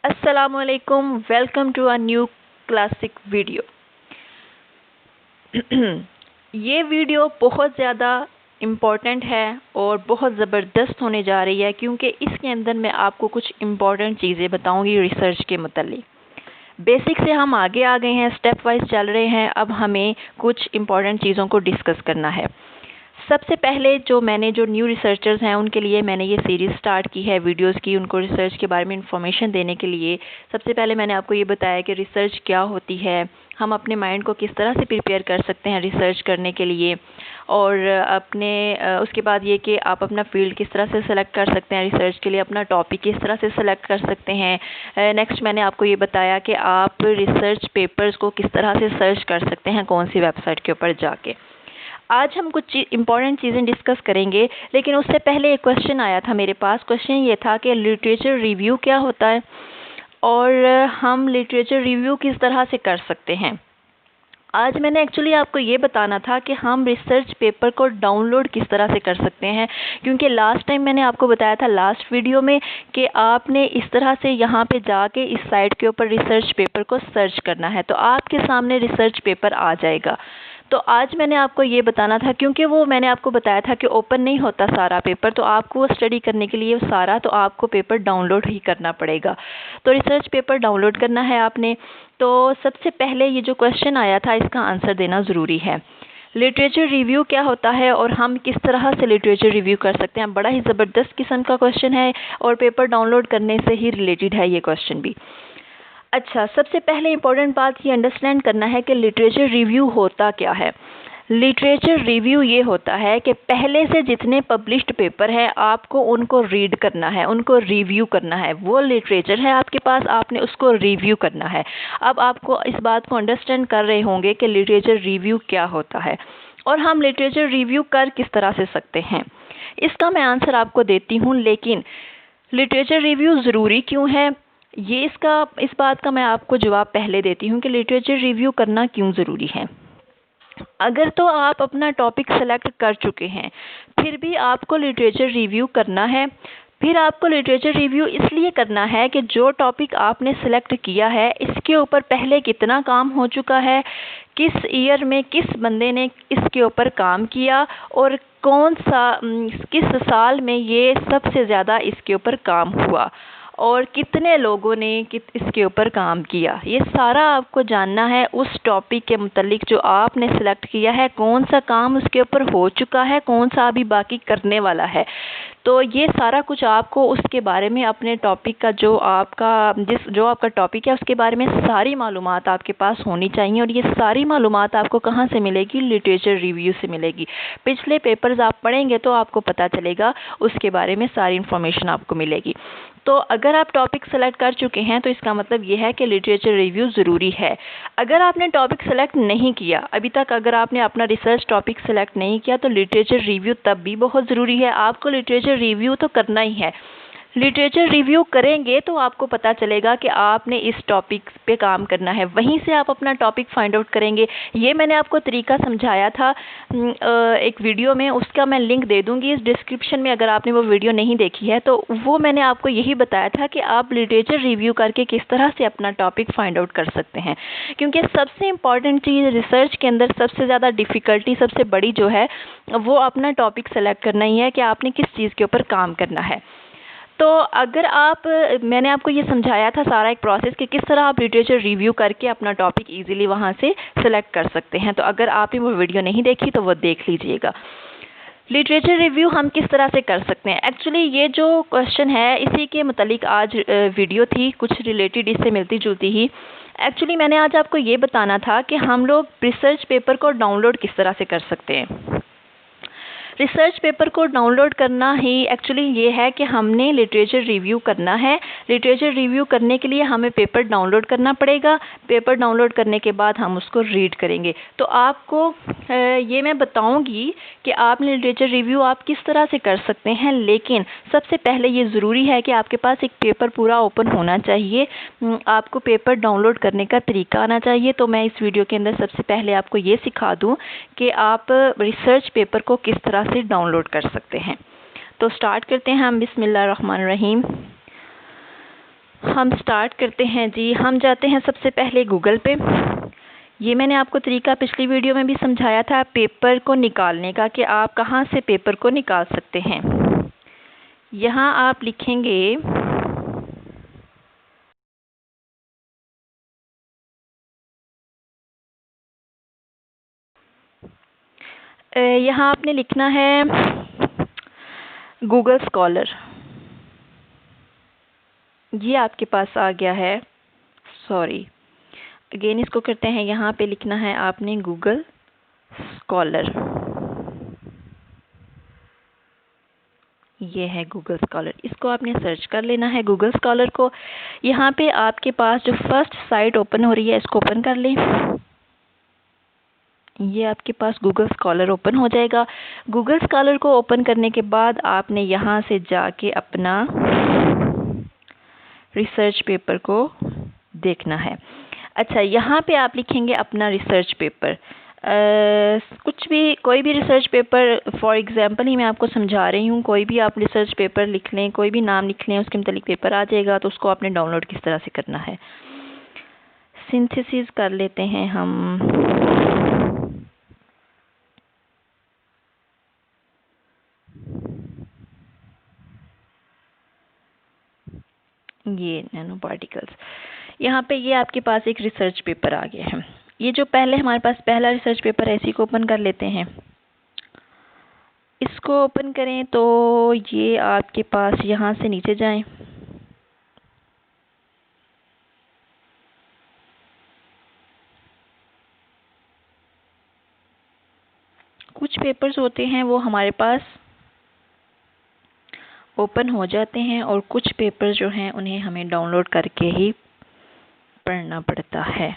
अस्सलामुअलैकुम, welcome to a new classic video. ये video बहुत ज़्यादा इम्पॉर्टेंट है और बहुत ज़बरदस्त होने जा रही है क्योंकि इसके अंदर मैं आपको कुछ इम्पॉर्टेंट चीज़ें बताऊंगी रिसर्च के मुतालिक। बेसिक से हम आगे आ गए हैं, स्टेप वाइज चल रहे हैं। अब हमें कुछ इम्पॉर्टेंट चीज़ों को डिस्कस करना है। सबसे पहले जो न्यू रिसर्चर्स हैं उनके लिए मैंने ये सीरीज़ स्टार्ट की है वीडियोस की, उनको रिसर्च के बारे में इंफॉर्मेशन देने के लिए। सबसे पहले मैंने आपको ये बताया कि रिसर्च क्या होती है, हम अपने माइंड को किस तरह से प्रिपेयर कर सकते हैं रिसर्च करने के लिए, और उसके बाद ये कि आप अपना फील्ड किस तरह से सेलेक्ट कर सकते हैं रिसर्च के लिए, अपना टॉपिक किस तरह से सेलेक्ट कर सकते हैं। नेक्स्ट मैंने आपको ये बताया कि आप रिसर्च पेपर्स को किस तरह से सर्च कर सकते हैं, कौन सी वेबसाइट के ऊपर जाके। आज हम कुछ इम्पॉर्टेंट चीज़ें डिस्कस करेंगे, लेकिन उससे पहले एक क्वेश्चन आया था मेरे पास। क्वेश्चन ये था कि लिटरेचर रिव्यू क्या होता है और हम लिटरेचर रिव्यू किस तरह से कर सकते हैं। आज मैंने एक्चुअली आपको ये बताना था कि हम रिसर्च पेपर को डाउनलोड किस तरह से कर सकते हैं, क्योंकि लास्ट टाइम मैंने आपको बताया था लास्ट वीडियो में कि आपने इस तरह से यहाँ पे जाके इस साइट के ऊपर रिसर्च पेपर को सर्च करना है तो आपके सामने रिसर्च पेपर आ जाएगा। तो आज मैंने आपको ये बताना था, क्योंकि वो मैंने आपको बताया था कि ओपन नहीं होता सारा पेपर, तो आपको वो स्टडी करने के लिए सारा तो आपको पेपर डाउनलोड ही करना पड़ेगा। तो रिसर्च पेपर डाउनलोड करना है आपने। तो सबसे पहले ये जो क्वेश्चन आया था इसका आंसर देना ज़रूरी है। लिटरेचर रिव्यू क्या होता है और हम किस तरह से लिटरेचर रिव्यू कर सकते हैं। बड़ा ही ज़बरदस्त किस्म का क्वेश्चन है और पेपर डाउनलोड करने से ही रिलेटेड है ये क्वेश्चन भी। अच्छा, सबसे पहले इम्पोर्टेंट बात ये अंडरस्टैंड करना है कि लिटरेचर रिव्यू होता क्या है। लिटरेचर रिव्यू ये होता है कि पहले से जितने पब्लिश्ड पेपर हैं आपको उनको रीड करना है, उनको रिव्यू करना है। वो लिटरेचर है आपके पास, आपने उसको रिव्यू करना है। अब आपको इस बात को अंडरस्टैंड कर रहे होंगे कि लिटरेचर रिव्यू क्या होता है और हम लिटरेचर रिव्यू कर किस तरह से सकते हैं। इसका मैं आंसर आपको देती हूँ, लेकिन लिटरेचर रिव्यू ज़रूरी क्यों है इस बात का मैं आपको जवाब पहले देती हूँ कि लिटरेचर रिव्यू करना क्यों ज़रूरी है। अगर तो आप अपना टॉपिक सेलेक्ट कर चुके हैं फिर भी आपको लिटरेचर रिव्यू करना है। फिर आपको लिटरेचर रिव्यू इसलिए करना है कि जो टॉपिक आपने सेलेक्ट किया है इसके ऊपर पहले कितना काम हो चुका है, किस ईयर में किस बंदे ने इसके ऊपर काम किया और किस साल में ये सबसे ज़्यादा इसके ऊपर काम हुआ और कितने लोगों ने इसके ऊपर काम किया। ये सारा आपको जानना है उस टॉपिक के मुतालिक जो आपने सेलेक्ट किया है, कौन सा काम उसके ऊपर हो चुका है, कौन सा अभी बाकी करने वाला है। तो ये सारा कुछ आपको उसके बारे में अपने टॉपिक का जो आपका टॉपिक है उसके बारे में सारी मालूमात आपके पास होनी चाहिए। और ये सारी मालूमात आपको कहाँ से मिलेगी? लिटरेचर रिव्यू से मिलेगी। पिछले पेपर्स आप पढ़ेंगे तो आपको पता चलेगा, उसके बारे में सारी इन्फॉर्मेशन आपको मिलेगी। तो अगर आप टॉपिक सेलेक्ट कर चुके हैं तो इसका मतलब ये है कि लिटरेचर रिव्यू ज़रूरी है। अगर आपने टॉपिक सेलेक्ट नहीं किया अभी तक, अगर आपने अपना रिसर्च टॉपिक सेलेक्ट नहीं किया तो लिटरेचर रिव्यू तब भी बहुत ज़रूरी है। आपको लिटरेचर रिव्यू तो करना ही है। लिटरेचर रिव्यू करेंगे तो आपको पता चलेगा कि आपने इस टॉपिक पे काम करना है, वहीं से आप अपना टॉपिक फाइंड आउट करेंगे। ये मैंने आपको तरीका समझाया था एक वीडियो में, उसका मैं लिंक दे दूंगी इस डिस्क्रिप्शन में। अगर आपने वो वीडियो नहीं देखी है तो वो मैंने आपको यही बताया था कि आप लिटरेचर रिव्यू करके किस तरह से अपना टॉपिक फाइंड आउट कर सकते हैं। क्योंकि सबसे इम्पॉर्टेंट चीज़ रिसर्च के अंदर, सबसे ज़्यादा डिफ़िकल्टी सबसे बड़ी जो है वो अपना टॉपिक सेलेक्ट करना ही है कि आपने किस चीज़ के ऊपर काम करना है। तो अगर मैंने आपको ये समझाया था सारा एक प्रोसेस कि किस तरह आप लिटरेचर रिव्यू करके अपना टॉपिक इजीली वहाँ से सेलेक्ट कर सकते हैं। तो अगर आपने वो वीडियो नहीं देखी तो वो देख लीजिएगा। लिटरेचर रिव्यू हम किस तरह से कर सकते हैं। एक्चुअली ये जो क्वेश्चन है इसी के मुतालिक आज वीडियो थी, कुछ रिलेटेड इससे मिलती जुलती ही। एक्चुअली मैंने आज आपको ये बताना था कि हम लोग रिसर्च पेपर को डाउनलोड किस तरह से कर सकते हैं। रिसर्च पेपर को डाउनलोड करना ही एक्चुअली ये है कि हमने लिटरेचर रिव्यू करना है। लिटरेचर रिव्यू करने के लिए हमें पेपर डाउनलोड करना पड़ेगा। पेपर डाउनलोड करने के बाद हम उसको रीड करेंगे। तो आपको ये मैं बताऊंगी कि आप लिटरेचर रिव्यू आप किस तरह से कर सकते हैं, लेकिन सबसे पहले ये ज़रूरी है कि आपके पास एक पेपर पूरा ओपन होना चाहिए। आपको पेपर डाउनलोड करने का तरीका आना चाहिए। तो मैं इस वीडियो के अंदर सबसे पहले आपको ये सिखा दूँ कि आप रिसर्च पेपर को किस तरह से डाउनलोड कर सकते हैं। तो स्टार्ट करते हैं हम। बिस्मिल्लाहिर्रहमानिर्रहीम। हम स्टार्ट करते हैं जी। हम जाते हैं सबसे पहले गूगल पे। ये मैंने आपको तरीका पिछली वीडियो में भी समझाया था पेपर को निकालने का कि आप कहाँ से पेपर को निकाल सकते हैं। यहाँ आप लिखेंगे यहाँ आपने लिखना है गूगल स्कॉलर। ये आपके पास आ गया है। सॉरी, अगेन इसको करते हैं। यहाँ पे लिखना है आपने गूगल स्कॉलर। ये है गूगल स्कॉलर। इसको आपने सर्च कर लेना है गूगल स्कॉलर को। यहाँ पे आपके पास जो फर्स्ट साइट ओपन हो रही है इसको ओपन कर लें। ये आपके पास गूगल स्कॉलर ओपन हो जाएगा। गूगल स्कॉलर को ओपन करने के बाद आपने यहाँ से जाके अपना रिसर्च पेपर को देखना है। अच्छा, यहाँ पे आप लिखेंगे अपना रिसर्च पेपर। कुछ भी, कोई भी रिसर्च पेपर, फॉर एग्जांपल ही मैं आपको समझा रही हूँ। कोई भी आप रिसर्च पेपर लिख लें, कोई भी नाम लिख लें, उसके मुतालिक पेपर आ जाएगा। तो उसको आपने डाउनलोड किस तरह से करना है, सिंथेसिस कर लेते हैं हम। ये नैनो पार्टिकल्स, यहाँ पे ये आपके पास एक रिसर्च पेपर आ गया है। ये जो पहले हमारे पास पहला रिसर्च पेपर है, इसी को ओपन कर लेते हैं। इसको ओपन करें तो ये आपके पास, यहाँ से नीचे जाएं, कुछ पेपर्स होते हैं वो हमारे पास ओपन हो जाते हैं और कुछ पेपर्स जो हैं उन्हें हमें डाउनलोड करके ही पढ़ना पड़ता है।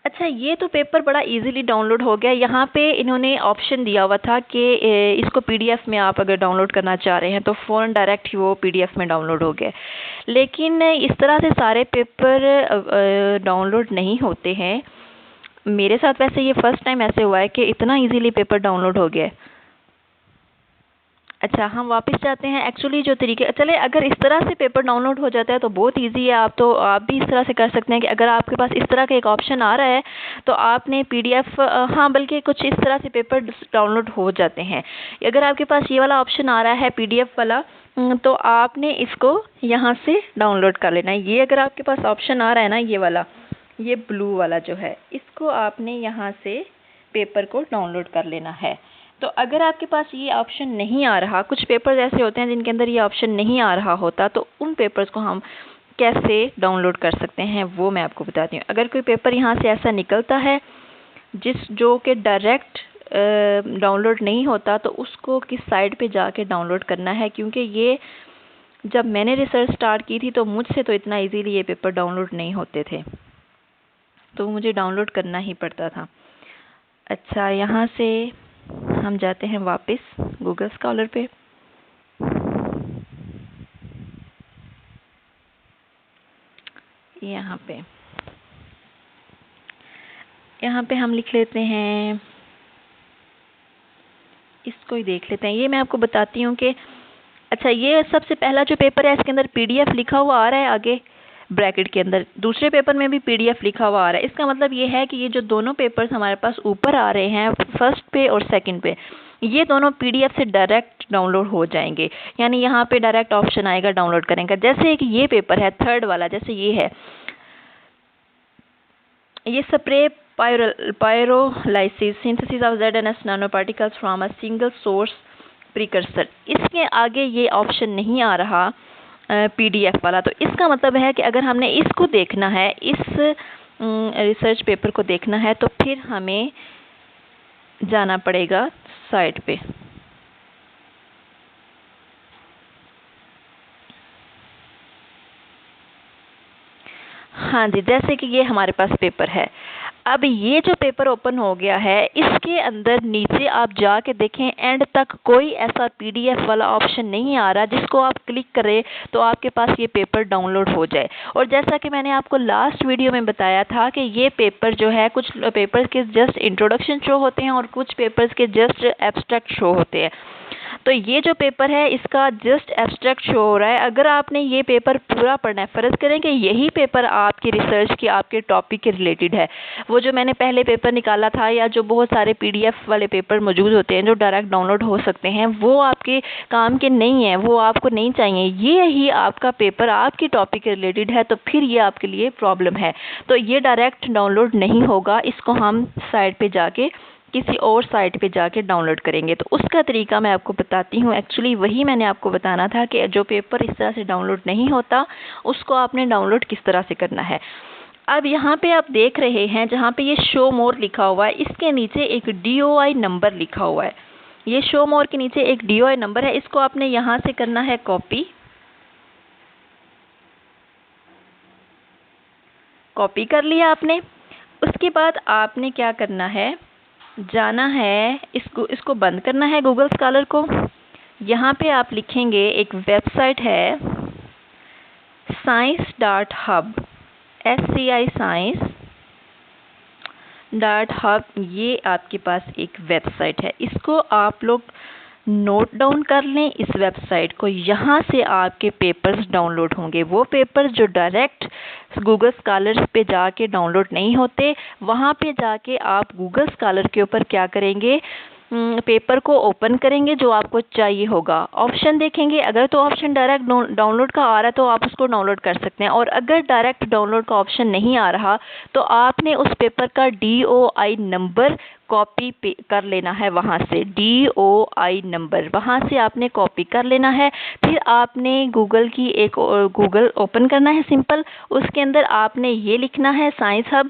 अच्छा, ये तो पेपर बड़ा इजीली डाउनलोड हो गया। यहाँ पे इन्होंने ऑप्शन दिया हुआ था कि इसको पीडीएफ में आप अगर डाउनलोड करना चाह रहे हैं तो फ़ौरन डायरेक्ट ही वो पीडीएफ में डाउनलोड हो गया। लेकिन इस तरह से सारे पेपर डाउनलोड नहीं होते हैं। मेरे साथ वैसे ये फ़र्स्ट टाइम ऐसे हुआ है कि इतना इजीली पेपर डाउनलोड हो गया। अच्छा, हम वापस जाते हैं। एक्चुअली जो तरीके, चले अगर इस तरह से पेपर डाउनलोड हो जाता है तो बहुत इजी है। आप भी इस तरह से कर सकते हैं कि अगर आपके पास इस तरह का एक ऑप्शन आ रहा है तो आपने पीडीएफ, हाँ बल्कि कुछ इस तरह से पेपर डाउनलोड हो जाते हैं। अगर आपके पास ये वाला ऑप्शन आ रहा है पीडीएफ वाला, तो आपने इसको यहाँ से डाउनलोड कर लेना है। ये अगर आपके पास ऑप्शन आ रहा है ना, ये वाला, ये ब्लू वाला जो है, इसको आपने यहाँ से पेपर को डाउनलोड कर लेना है। तो अगर आपके पास ये ऑप्शन नहीं आ रहा, कुछ पेपर्स ऐसे होते हैं जिनके अंदर ये ऑप्शन नहीं आ रहा होता, तो उन पेपर्स को हम कैसे डाउनलोड कर सकते हैं वो मैं आपको बताती हूँ। अगर कोई पेपर यहाँ से ऐसा निकलता है जो कि डायरेक्ट डाउनलोड नहीं होता, तो उसको किस साइट पे जाके डाउनलोड करना है, क्योंकि ये जब मैंने रिसर्च स्टार्ट की थी तो मुझसे तो इतना इजीली ये पेपर डाउनलोड नहीं होते थे, तो मुझे डाउनलोड करना ही पड़ता था। अच्छा, यहाँ से हम जाते हैं वापस गूगल स्कॉलर पे। यहाँ पे हम लिख लेते हैं, इसको ही देख लेते हैं। ये मैं आपको बताती हूँ कि अच्छा, ये सबसे पहला जो पेपर है इसके अंदर पीडीएफ लिखा हुआ आ रहा है आगे ब्रैकेट के अंदर। दूसरे पेपर में भी पीडीएफ लिखा हुआ आ रहा है। इसका मतलब ये है कि ये जो दोनों पेपर्स हमारे पास ऊपर आ रहे हैं, फर्स्ट पे और सेकंड पे, ये दोनों पीडीएफ से डायरेक्ट डाउनलोड हो जाएंगे। यानी यहाँ पे डायरेक्ट ऑप्शन आएगा डाउनलोड करने का। जैसे कि ये पेपर है थर्ड वाला, जैसे ये है, ये spray pyrolysis synthesis of ZNS nano particles from a single source precursor, इसके आगे ये ऑप्शन नहीं आ रहा पीडीएफ वाला। तो इसका मतलब है कि अगर हमने इसको देखना है, इस रिसर्च पेपर को देखना है, तो फिर हमें जाना पड़ेगा साइट पे। हाँ जी, जैसे कि ये हमारे पास पेपर है। अब ये जो पेपर ओपन हो गया है, इसके अंदर नीचे आप जाके देखें, एंड तक कोई ऐसा पीडीएफ वाला ऑप्शन नहीं आ रहा जिसको आप क्लिक करें तो आपके पास ये पेपर डाउनलोड हो जाए। और जैसा कि मैंने आपको लास्ट वीडियो में बताया था कि ये पेपर जो है, कुछ पेपर्स के जस्ट इंट्रोडक्शन शो होते हैं और कुछ पेपर्स के जस्ट एब्स्ट्रैक्ट शो होते हैं। तो ये जो पेपर है इसका जस्ट एब्स्ट्रैक्ट शो हो रहा है। अगर आपने ये पेपर पूरा पढ़ना है, फ़र्ज़ करें कि यही पेपर आपकी रिसर्च की, आपके टॉपिक के रिलेटेड है, वो जो मैंने पहले पेपर निकाला था या जो बहुत सारे PDF वाले पेपर मौजूद होते हैं जो डायरेक्ट डाउनलोड हो सकते हैं, वो आपके काम के नहीं हैं, वो आपको नहीं चाहिए। ये ही आपका पेपर आपकी टॉपिक के रिलेटेड है, तो फिर ये आपके लिए प्रॉब्लम है। तो ये डायरेक्ट डाउनलोड नहीं होगा, इसको हम साइट पे जाके किसी और साइट पे जाके डाउनलोड करेंगे। तो उसका तरीका मैं आपको बताती हूँ। एक्चुअली वही मैंने आपको बताना था कि जो पेपर इस तरह से डाउनलोड नहीं होता उसको आपने डाउनलोड किस तरह से करना है। अब यहाँ पे आप देख रहे हैं जहाँ पे ये शो मोर लिखा हुआ है, इसके नीचे एक DOI नंबर लिखा हुआ है। ये शो मोर के नीचे एक DOI नंबर है, इसको आपने यहाँ से करना है कॉपी कर लिया आपने। उसके बाद आपने क्या करना है, जाना है, इसको बंद करना है गूगल स्कॉलर को। यहाँ पे आप लिखेंगे, एक वेबसाइट है science.hub, sci-science.hub, ये आपके पास एक वेबसाइट है। इसको आप लोग नोट डाउन कर लें, इस वेबसाइट को। यहाँ से आपके पेपर्स डाउनलोड होंगे, वो पेपर्स जो डायरेक्ट गूगल स्कॉलर पे जाके डाउनलोड नहीं होते। वहाँ पे जाके आप गूगल स्कॉलर के ऊपर क्या करेंगे, पेपर को ओपन करेंगे जो आपको चाहिए होगा। ऑप्शन देखेंगे, अगर तो ऑप्शन डायरेक्ट डाउनलोड का आ रहा है तो आप उसको डाउनलोड कर सकते हैं, और अगर डायरेक्ट डाउनलोड का ऑप्शन नहीं आ रहा तो आपने उस पेपर का DOI नंबर कॉपी कर लेना है। वहाँ से DOI नंबर वहाँ से आपने कॉपी कर लेना है। फिर आपने गूगल ओपन करना है सिंपल। उसके अंदर आपने ये लिखना है साइंस हब,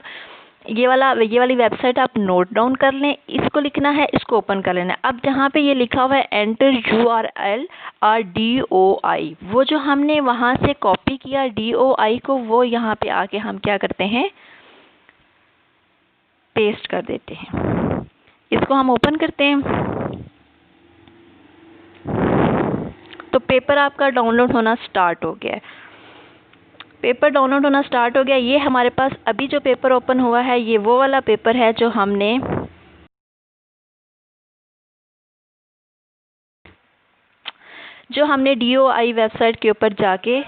ये वाली वेबसाइट आप नोट डाउन कर लें, इसको लिखना है, इसको ओपन कर लेना है। अब जहाँ पे ये लिखा हुआ है एंटर URL और DOI, वो जो हमने वहाँ से कॉपी किया DOI को, वो यहाँ पे आके हम क्या करते हैं, पेस्ट कर देते हैं। इसको हम ओपन करते हैं तो पेपर आपका डाउनलोड होना स्टार्ट हो गया है। पेपर डाउनलोड होना स्टार्ट हो गया। ये हमारे पास अभी जो पेपर ओपन हुआ है, ये वो वाला पेपर है जो हमने DOI वेबसाइट के ऊपर जाके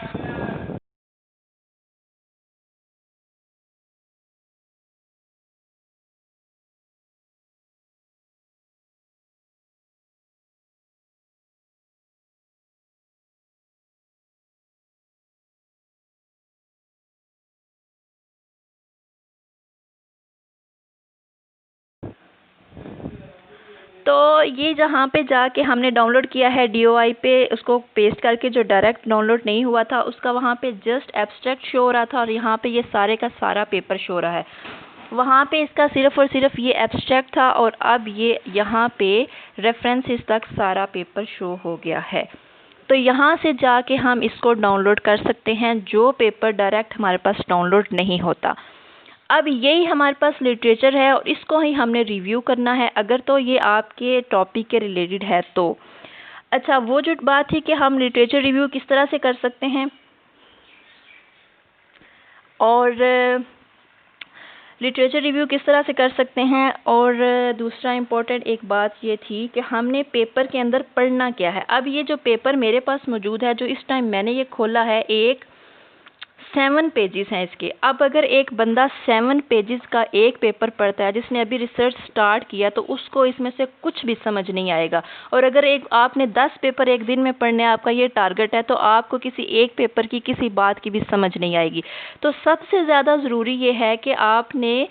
तो ये जहाँ पे जाके हमने डाउनलोड किया है DOI पे, उसको पेस्ट करके, जो डायरेक्ट डाउनलोड नहीं हुआ था उसका वहाँ पे जस्ट एब्स्ट्रैक्ट शो हो रहा था, और यहाँ पे ये सारे का सारा पेपर शो हो रहा है। वहाँ पे इसका सिर्फ़ और सिर्फ ये एब्स्ट्रैक्ट था, और अब ये यहाँ पे रेफरेंसेस तक सारा पेपर शो हो गया है। तो यहाँ से जाके हम इसको डाउनलोड कर सकते हैं, जो पेपर डायरेक्ट हमारे पास डाउनलोड नहीं होता। अब यही हमारे पास लिटरेचर है और इसको ही हमने रिव्यू करना है, अगर तो ये आपके टॉपिक के रिलेटेड है तो। अच्छा, वो जो बात थी कि हम लिटरेचर रिव्यू किस तरह से कर सकते हैं, और लिटरेचर रिव्यू किस तरह से कर सकते हैं, और दूसरा इम्पोर्टेंट एक बात ये थी कि हमने पेपर के अंदर पढ़ना क्या है। अब ये जो पेपर मेरे पास मौजूद है, जो इस टाइम मैंने ये खोला है, 7 पेजेस हैं इसके। अब अगर एक बंदा 7 पेजेस का एक पेपर पढ़ता है, जिसने अभी रिसर्च स्टार्ट किया, तो उसको इसमें से कुछ भी समझ नहीं आएगा। और अगर आपने 10 पेपर एक दिन में पढ़ने, आपका ये टारगेट है, तो आपको किसी एक पेपर की किसी बात की भी समझ नहीं आएगी। तो सबसे ज़्यादा ज़रूरी ये है कि आपने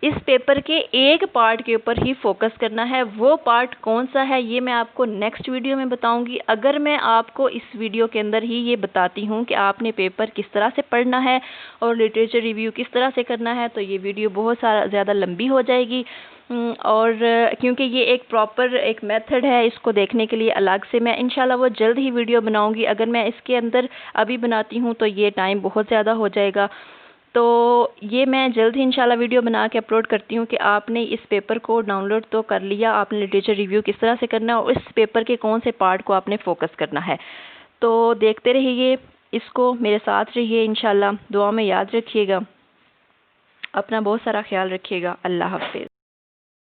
इस पेपर के एक पार्ट के ऊपर ही फोकस करना है। वो पार्ट कौन सा है, ये मैं आपको नेक्स्ट वीडियो में बताऊंगी। अगर मैं आपको इस वीडियो के अंदर ही ये बताती हूँ कि आपने पेपर किस तरह से पढ़ना है और लिटरेचर रिव्यू किस तरह से करना है, तो ये वीडियो बहुत ज़्यादा लंबी हो जाएगी। और क्योंकि ये एक प्रॉपर एक मेथड है, इसको देखने के लिए अलग से मैं इंशाल्लाह वो जल्द ही वीडियो बनाऊंगी। अगर मैं इसके अंदर अभी बनाती हूँ तो ये टाइम बहुत ज़्यादा हो जाएगा, तो ये मैं जल्द ही इंशाल्लाह वीडियो बना के अपलोड करती हूँ कि आपने इस पेपर को डाउनलोड तो कर लिया, आपने लिटरेचर रिव्यू किस तरह से करना है और इस पेपर के कौन से पार्ट को आपने फोकस करना है। तो देखते रहिए इसको, मेरे साथ रहिए इंशाल्लाह। दुआ में याद रखिएगा, अपना बहुत सारा ख्याल रखिएगा। अल्लाह हाफ़िज़।